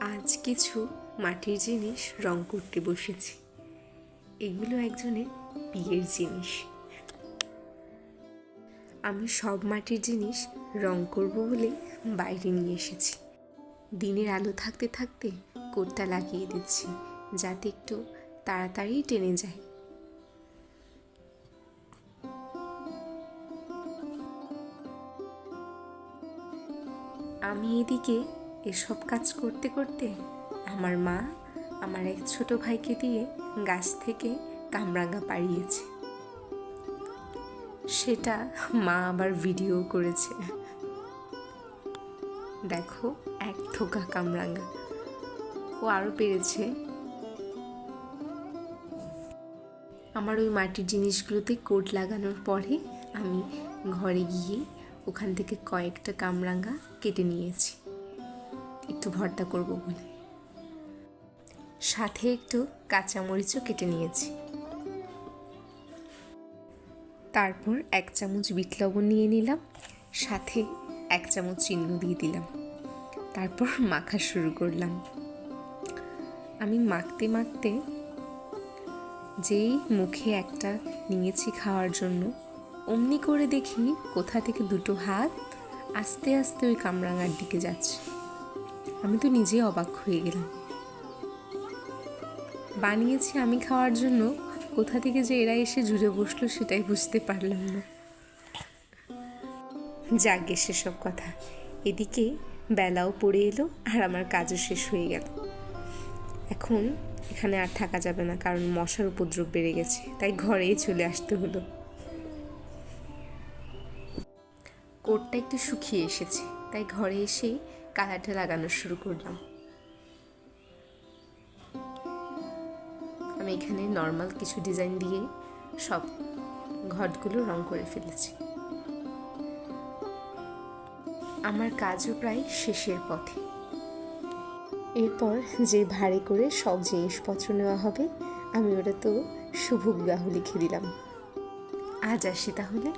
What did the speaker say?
আজ কিছু মাটির জিনিস রং করতে বসেছি। এগুলো একজনের বিয়ের জিনিস। আমি সব মাটির জিনিস রং করব বলে বাইরে নিয়ে এসেছি। দিনের আলো থাকতে থাকতে কোটটা লাগিয়ে দিচ্ছি, যাতে একটু তাড়াতাড়ি টেনে যায়। আমি এদিকে এসব কাজ করতে করতে আমার মা আমার এক ছোট ভাইকে দিয়ে গাছ থেকে কামরাঙা পাড়িয়েছে। সেটা মা আবার ভিডিও করেছে। দেখো, এক থোকা কামরাঙা। ও আরও পেরেছে। আমার ওই মাটির জিনিসগুলোতে কোট লাগানোর পরে আমি ঘরে গিয়ে ওখান থেকে কয়েকটা কামরাঙা কেটে নিয়েছি, একটু ভর্তা করব বলে। সাথে একটু কাঁচামরিচও কেটে নিয়েছি। তারপর 1 চামচ বিট লবণ নিয়ে নিলাম, সাথে 1 চামচ চিনি দিয়ে দিলাম। তারপর মাখা শুরু করলাম। আমি মাখতে মাখতে যেই মুখে একটা নিয়েছি খাওয়ার জন্য, অমনি করে দেখি কোথা থেকে 2টো হাত আস্তে আস্তে ওই কামরাঙার দিকে যাচ্ছে। আমি তো নিজেই অবাক হয়ে গেলাম। বানিয়েছি আমি খাওয়ার জন্য, কোথা থেকে যে এরা এসে জুড়ে বসলো সেটাই বুঝতে পারলাম না। যাগে সেসব কথা। এদিকে বেলাও পড়ে এলো আর আমার কাজও শেষ হয়ে গেল। এখন এখানে আর থাকা যাবে না, কারণ মশার উপদ্রব বেড়ে গেছে, তাই ঘরেই চলে আসতে হলো। কোটটা একটু শুকিয়ে এসেছে, তাই ঘরে এসেই কালারটা লাগানো শুরু করলাম। আমি এখানে নর্মাল কিছু ডিজাইন দিয়ে সব ঘটগুলো রং করে ফেলেছি। আমার কাজও প্রায় শেষের পথে। এরপর যে ভারী করে সব জিনিসপত্র নেওয়া হবে, আমি ওটা তো শুভ বিবাহ লিখে দিলাম। আজ আসি তাহলে।